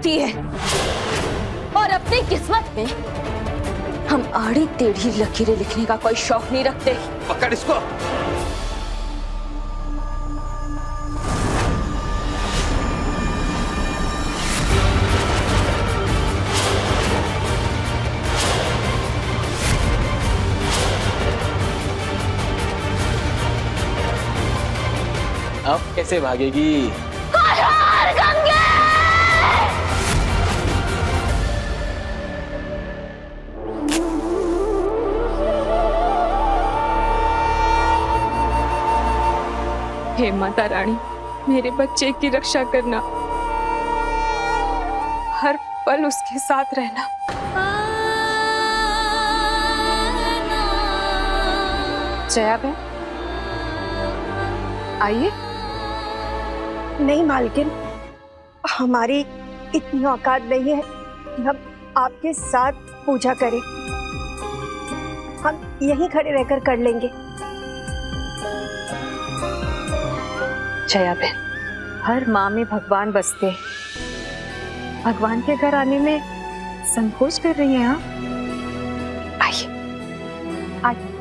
होती है और अपनी किस्मत में हम आड़ी टेढ़ी लकीरें लिखने का कोई शौक नहीं रखते। पकड़ इसको। अब कैसे भागेगी? हर हर गंगे! हे माता रानी, मेरे बच्चे की रक्षा करना, हर पल उसके साथ रहना। जया बहन, आइए। नहीं मालकिन, हमारी इतनी औकात नहीं है कि हम आपके साथ पूजा करें। हम यहीं खड़े रहकर कर लेंगे। जया बहन, हर माँ में भगवान बसते हैं। भगवान के घर आने में संकोच कर रही हैं आप? आइए, आइए।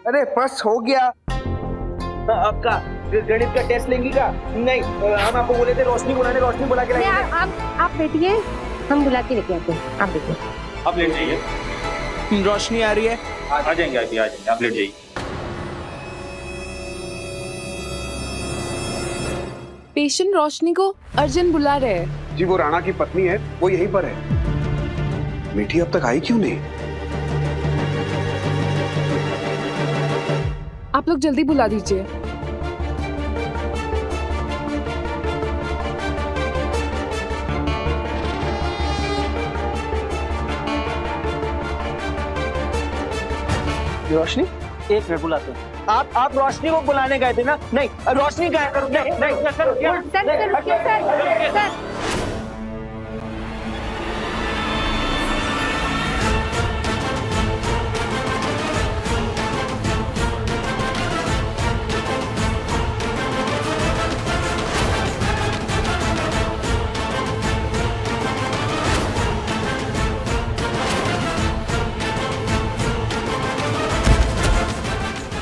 अरे बस हो गया। आपका गणित का टेस्ट लेंगी का? नहीं, हम आपको बोले थे रोशनी बुला के लाएंगे। आप बैठिए, हम बुला के लेके आते हैं। आप बैठिए। आप लेट जाइए। रोशनी आ रही है। आ जाएंगे, आ जाएंगे, आप लेट जाइए। पेशेंट रोशनी को अर्जुन बुला रहे हैं। जी वो राणा की पत्नी है, वो यहीं पर है। मीठी अब तक आई क्यों नहीं? आप लोग जल्दी बुला दीजिए। रोशनी, एक मिनट बुलाते हैं। आप रोशनी को बुलाने गए थे ना? नहीं, रोशनी का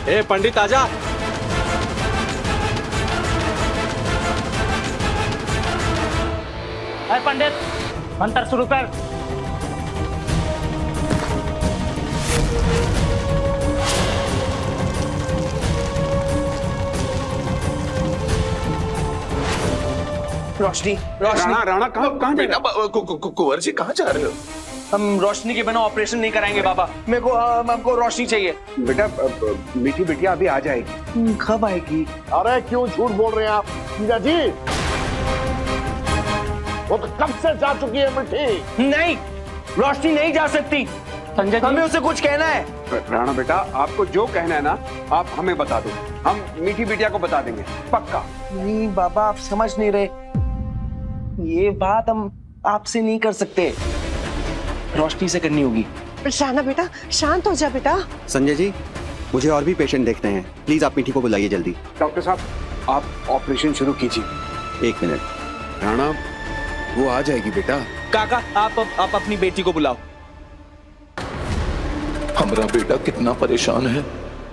ए पंडित आजा। अरे पंडित, मंत्र शुरू कर। रोशनी, राणा कहाँ बेटा, कुंवर जी कहाँ जा रहे हो? हम रोशनी के बिना ऑपरेशन नहीं कराएंगे बाबा। मेरे को हमको रोशनी चाहिए। बेटा, मीठी बिटिया अभी आ जाएगी। कब आएगी? अरे क्यों झूठ बोल रहे हैं आप जीजा जी? वो तो कब से जा चुकी है मीठी। नहीं, रोशनी नहीं जा सकती। संजय जी, हमें उसे कुछ कहना है। राणा बेटा, आपको जो कहना है ना, आप हमें बता दो। हम मीठी बिटिया को बता देंगे, पक्का। नहीं बाबा, आप समझ नहीं रहे। ये बात हम आपसे नहीं कर सकते, रोशनी से करनी होगी। राणा बेटा, शांत हो जा बेटा। संजय जी, मुझे और भी पेशेंट देखते हैं। प्लीज आप मीठी को बुलाइए जल्दी। डॉक्टर साहब, आप ऑपरेशन शुरू कीजिए। 1 मिनट। राणा, वो आ जाएगी बेटा। काका, आप अपनी बेटी को बुलाओ। हमारा बेटा कितना परेशान है।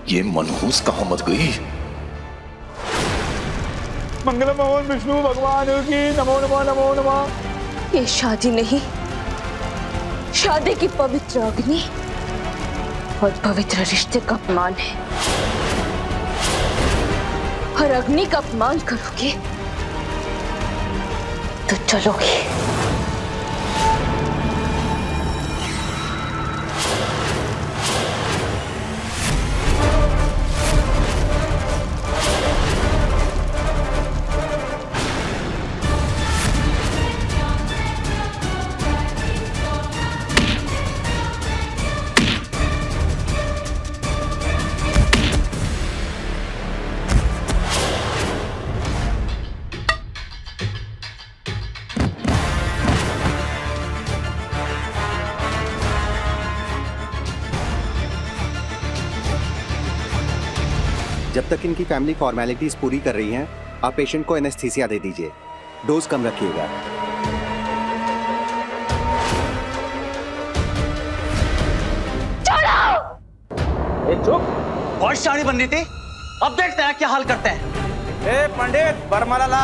ये मनहूस कहाँ मत गई? मंगलम भगवान विष्णु भगवान की नमो नमो नमो नमो। ये शादी नहीं, शादी की पवित्र अग्नि और पवित्र रिश्ते का अपमान है। और अग्नि का अपमान करोगे तो चलोगे। जब तक इनकी फैमिली फॉर्मेलिटीज पूरी कर रही हैं, आप पेशेंट को एनेस्थीसिया दे दीजिए। डोज कम रखिएगा। बहुत शानी बन रही थी, अब देखते हैं क्या हाल करते हैं। ए पंडित बरमाला ला,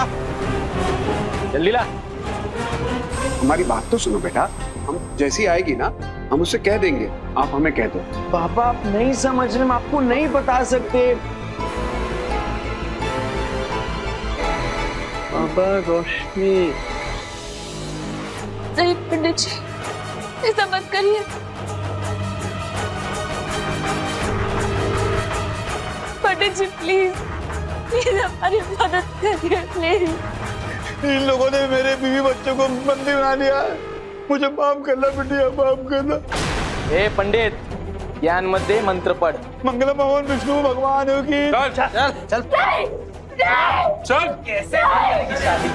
जल्दी ला। हमारी बात तो सुनो बेटा, हम जैसी आएगी ना हम उससे कह देंगे, आप हमें कह दो। पापा आप नहीं समझ रहे, हम आपको नहीं बता सकते। पापा रोशनी। नहीं पंडित जी, ऐसा मत करिए। पंडित जी प्लीज प्लीज हमारी मदद करिए प्लीज। इन लोगों ने मेरे बीवी बच्चों को बंदी बना दिया है। मुझे माफ करना बिटिया, माफ करना। ए पंडित, ज्ञान मत दे, मंत्र पढ़। मंगलम भगवान विष्णु भगवान की। चल चल चल चल। कैसे शादी?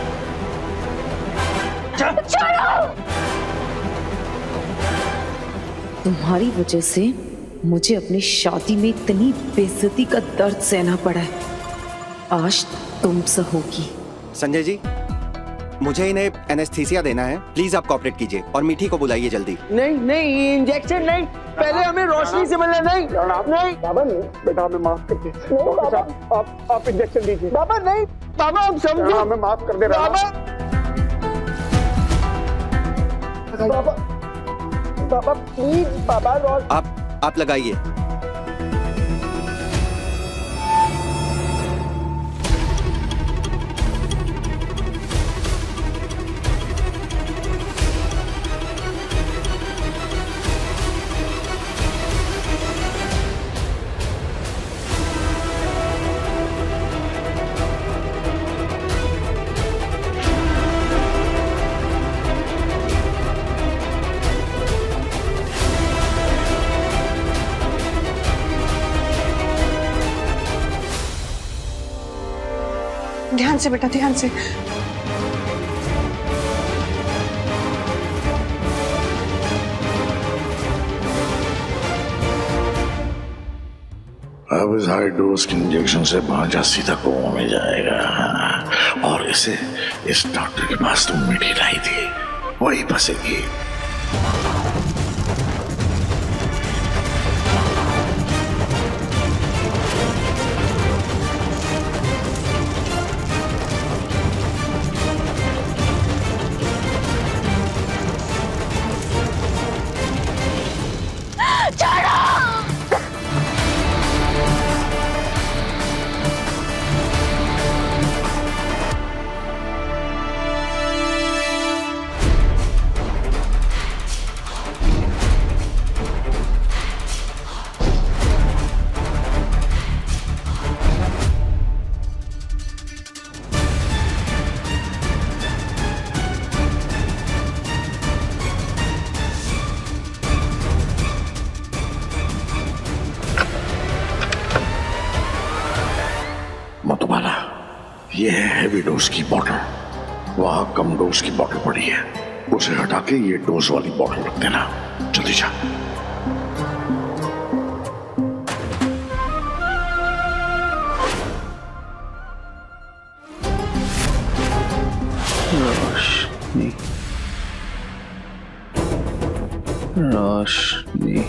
तुम्हारी वजह से मुझे अपनी शादी में इतनी बेइज्जती का दर्द सहना पड़ा है। आज तुम सहोगी। संजय जी, मुझे इन्हें एनेस्थीसिया देना है। प्लीज आप कोऑपरेट कीजिए और मीठी को बुलाइए जल्दी। नहीं नहीं, इंजेक्शन नहीं, पहले हमें रोशनी से मिलना। नहीं नहीं बाबा नहीं, बेटा हमें माफ कर दे। डॉक्टर साहब आप इंजेक्शन दीजिए। बाबा नहीं, बाबा हम समझो। हमें माफ कर दे रहा। बाबा बाबा प्लीज, बाबा आप लगाइए। ध्यान से बेटा, ध्यान से। अब इस हाई डोज के इंजेक्शन से भांजा सीधा कोमा में जाएगा। और इसे इस डॉक्टर के पास तुम मीठी लाई थी, वही फंसेगी। मतुबाला, ये है हैवी डोज की बॉटल, वहां कम डोज की बॉटल पड़ी है, उसे हटा के ये डोज वाली बॉटल रख देना। जल्दी जा। रोशनी रोशनी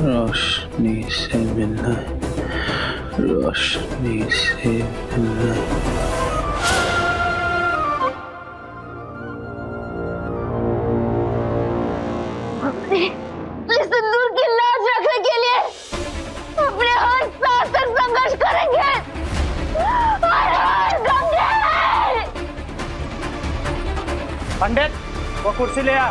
रोशनी से मिलना, रोशनी से मिलना। सिंदूर की लाज रखने के लिए अपने हर सांस तक संघर्ष करेंगे। हर हर गंगे। पंडित वो कुर्सी ले आ।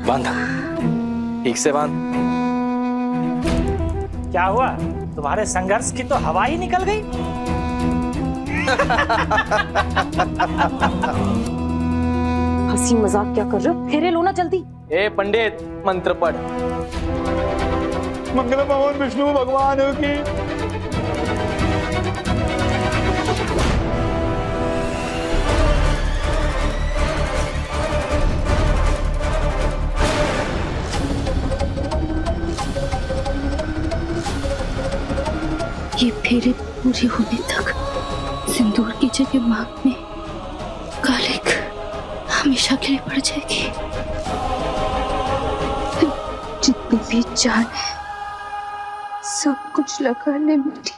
बांध, ठीक से बांध। क्या हुआ? तुम्हारे संघर्ष की तो हवा ही निकल गई। हंसी मजाक क्या कर रहे हो? फेरे लो ना जल्दी। ए पंडित, मंत्र पढ़। मंगलम भगवान विष्णु भगवान की। ये फेरे पूरी होने तक सिंदूर की जगह मांग में कालिक हमेशा के लिए पड़ जाएगी। जितनी भी जान है सब कुछ लगा ले मिट्टी।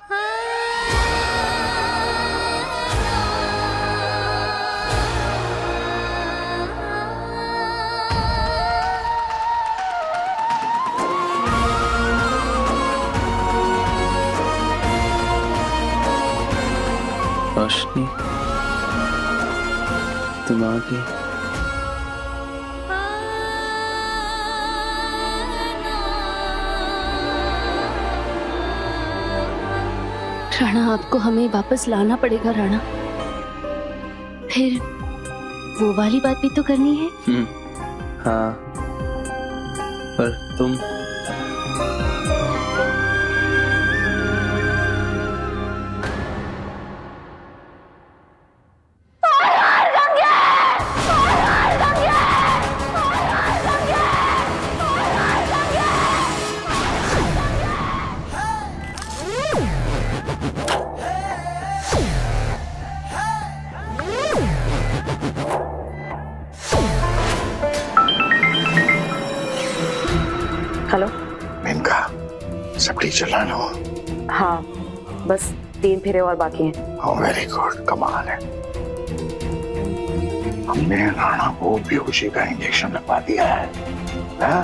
रोशनी, तुम आ गई। राणा, आपको हमें वापस लाना पड़ेगा राणा। फिर वो वाली बात भी तो करनी है। हाँ, पर तुम हेलो। मेनका, सब ठीक चल रहा है ना? हाँ, बस 3 फेरे और बाकी हैं। Oh, very good, कमाल है। हमने राणा को बेहोशी का इंजेक्शन लगवा दिया है, हाँ?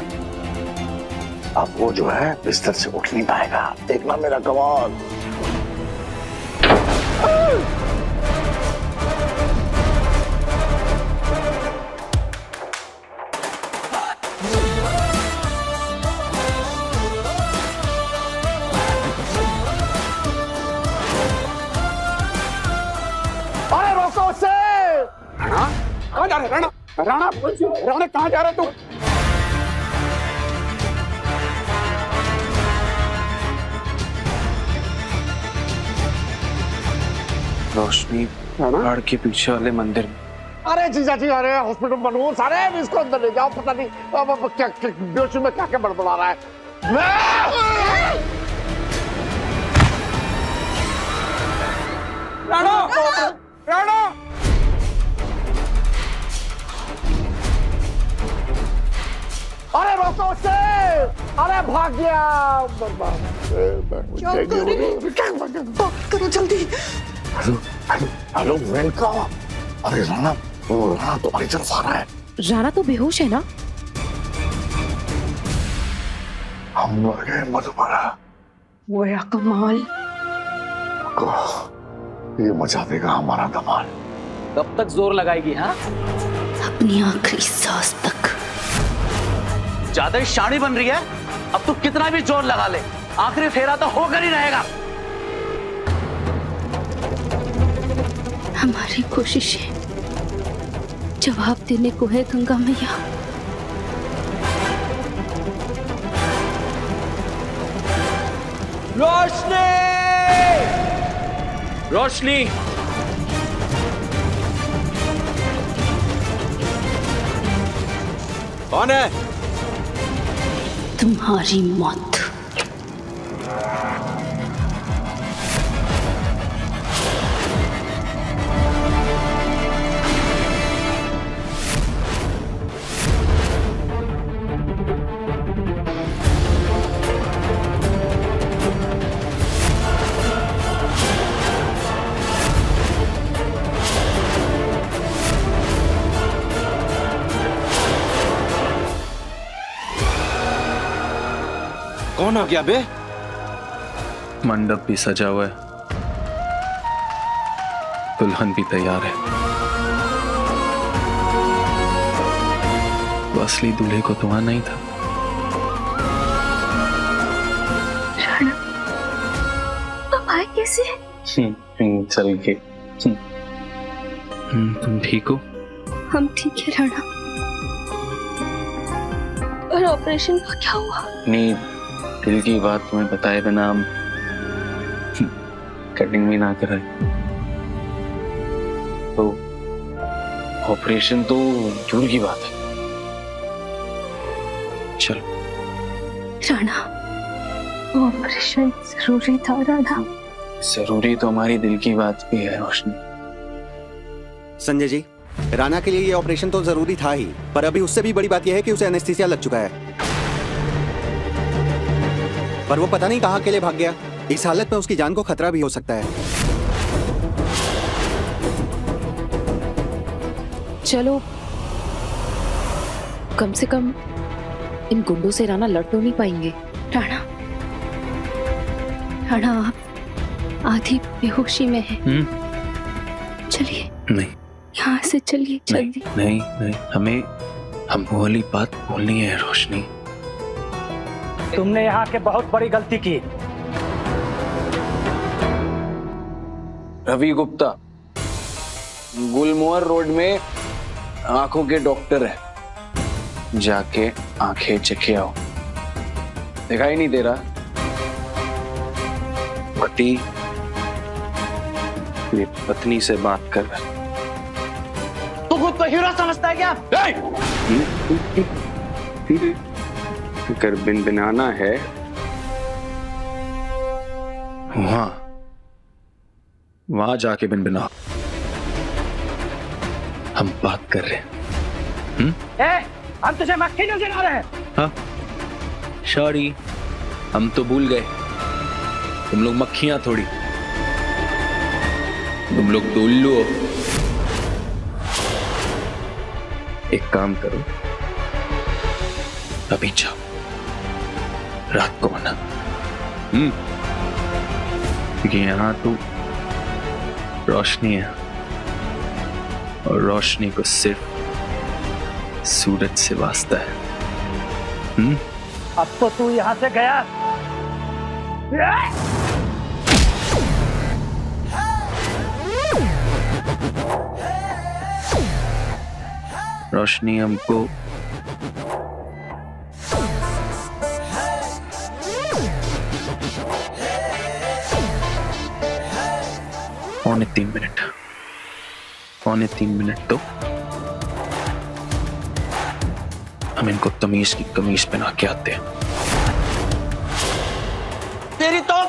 अब वो जो है बिस्तर से उठ नहीं पाएगा। देखना मेरा कमाल। अरे रोको उसे! राणा, कहाँ जा रहे? राणा, राणा, राणा कहाँ जा रहे तुम? रोशनी पहाड़ के पीछे वाले मंदिर में। अरे जीजा जी, अरे हॉस्पिटल बनूं, सारे इसको अंदर ले जाओ। पता नहीं अब क्या बेहोशी में क्या क्या बड़बड़ा रहा है। राणा, राणा! अरे रोको उसे! अरे भाग गया! करो जल्दी। Hello, hello, hello Menaka. अरे राणा, वो राणा तुम्हारी तरफ आ रहा है। राणा तो बेहोश है ना? हम मर गए मधुबाला। वो कमाल। ये मचा देगा हमारा धमाल। कब तक जोर लगाएगी? हाँ, अपनी आखिरी सांस तक। ज्यादा ही शानी बन रही है। अब तू कितना भी जोर लगा ले, आखिरी फेरा तो होकर ही रहेगा। हमारी कोशिशें जवाब देने को है गंगा मैया। रोशनी, रोशनी, कौन है? तुम्हारी मौत। कौन आ गया बे? मंडप भी सजा हुआ है, दुल्हन भी तैयार है। असली दूल्हे को तो आना ही था। राणा, अब आए कैसे? चल के। तुम ठीक हो? हम ठीक है राणा। और ऑपरेशन का क्या हुआ? नहीं, दिल की बात तुम्हें बताए बिना हम कटिंग भी ना कराए तो ऑपरेशन तो दूर की बात है। चलो राणा, ऑपरेशन जरूरी था राणा। जरूरी तो हमारी दिल की बात भी है रोशनी। संजय जी, राणा के लिए ये ऑपरेशन तो जरूरी था ही, पर अभी उससे भी बड़ी बात यह है कि उसे एनेस्थीसिया लग चुका है। पर वो पता नहीं कहां के लिए भाग गया। इस हालत में उसकी जान को खतरा भी हो सकता है। चलो, कम से कम इन गुंडों से राणा लड़ तो नहीं पाएंगे। राणा, राणा आप आधी बेहोशी में है। चलिए। नहीं, यहाँ से चलिए जल्दी। नहीं नहीं, हम वो वाली बात बोलनी है रोशनी। तुमने यहाँ के बहुत बड़ी गलती की। रवि गुप्ता गुलमोहर रोड में आंखों के डॉक्टर है, जाके आंखें चेक आओ। दिखाई नहीं दे रहा? पति ये पत्नी से बात कर रहा है। तू खुद को हीरो समझता है क्या? अगर बिन बनाना है वहां जाके बिन बिना हम बात कर रहे हैं। हम तुझे मक्खी नजर आ रहे हैं। हाँ, सॉरी, हम तो भूल गए। तुम लोग मक्खियां थोड़ी, तुम लोग तो उल्लू हो। एक काम करो, अभी जाओ, रात को आना। क्योंकि यहाँ तो रोशनी है, और रोशनी को सिर्फ सूरज से वास्ता है। अब तो तू यहाँ से गया। रोशनी हमको पौने 3 मिनट तो हम इनको तमीज की कमीज पहना के आते हैं। तेरी तो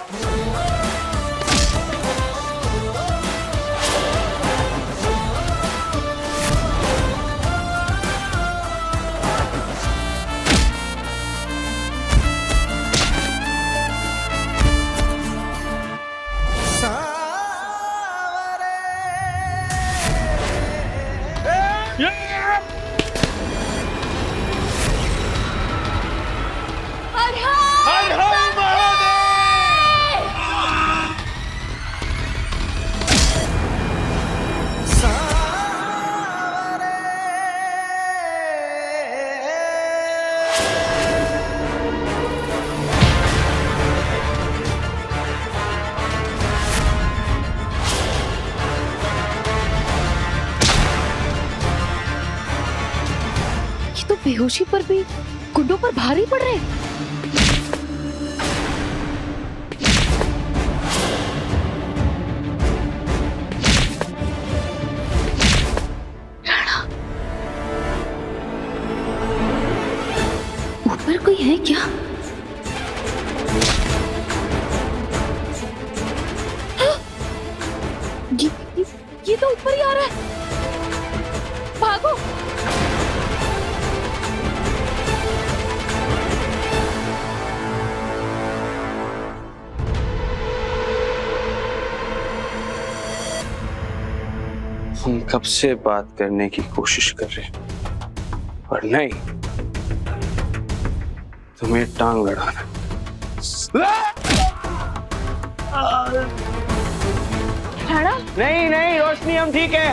बेहोशी पर भी गुंडों पर भारी पड़ रहे। राणा, ऊपर कोई है क्या? ये तो ऊपर ही आ रहा है। भागो। हम कब से बात करने की कोशिश कर रहे हैं, पर नहीं, तुम्हें टांग लड़ाना। नहीं नहीं रोशनी, हम ठीक है।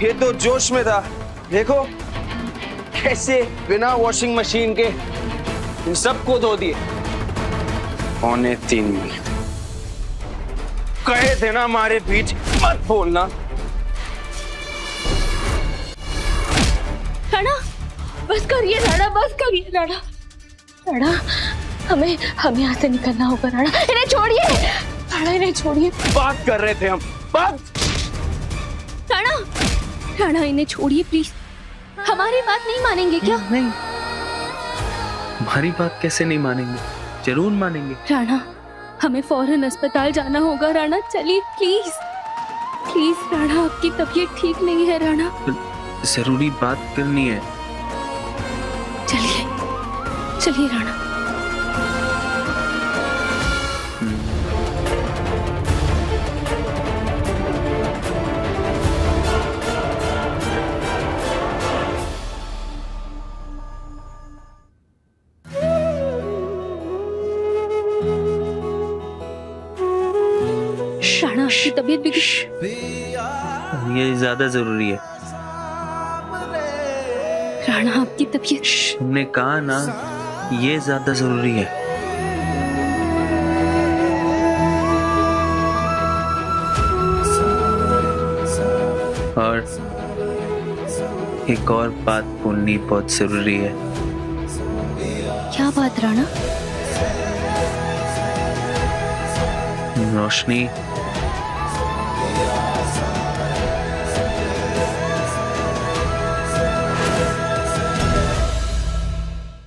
ये तो जोश में था, देखो कैसे बिना वॉशिंग मशीन के इन सबको धो दिए? 3.25 मिनट कहे थे ना हमारे बीच मत बोलना। राणा बस करिए, राणा बस करिए। राणा राणा हमें यहाँ से निकलना होगा। राणा इन्हें छोड़िए, राणा इन्हें छोड़िए। बात कर रहे थे हम, बात। राणा राणा इन्हें छोड़िए प्लीज। हमारी बात नहीं मानेंगे क्या? नहीं, हमारी बात कैसे नहीं मानेंगे? जरूर मानेंगे। राणा हमें फौरन अस्पताल जाना होगा। राणा चलिए प्लीज प्लीज। राणा आपकी तबीयत ठीक नहीं है। राणा जरूरी बात करनी है। चलिए चलिए राणा। राणा आपकी तबीयत बिगड़। ये ज्यादा जरूरी है। राणा आपकी तबीयत। तुमने कहा ना, ये ज्यादा जरूरी है। और एक और बात बोलनी बहुत जरूरी है। क्या बात राणा? रोशनी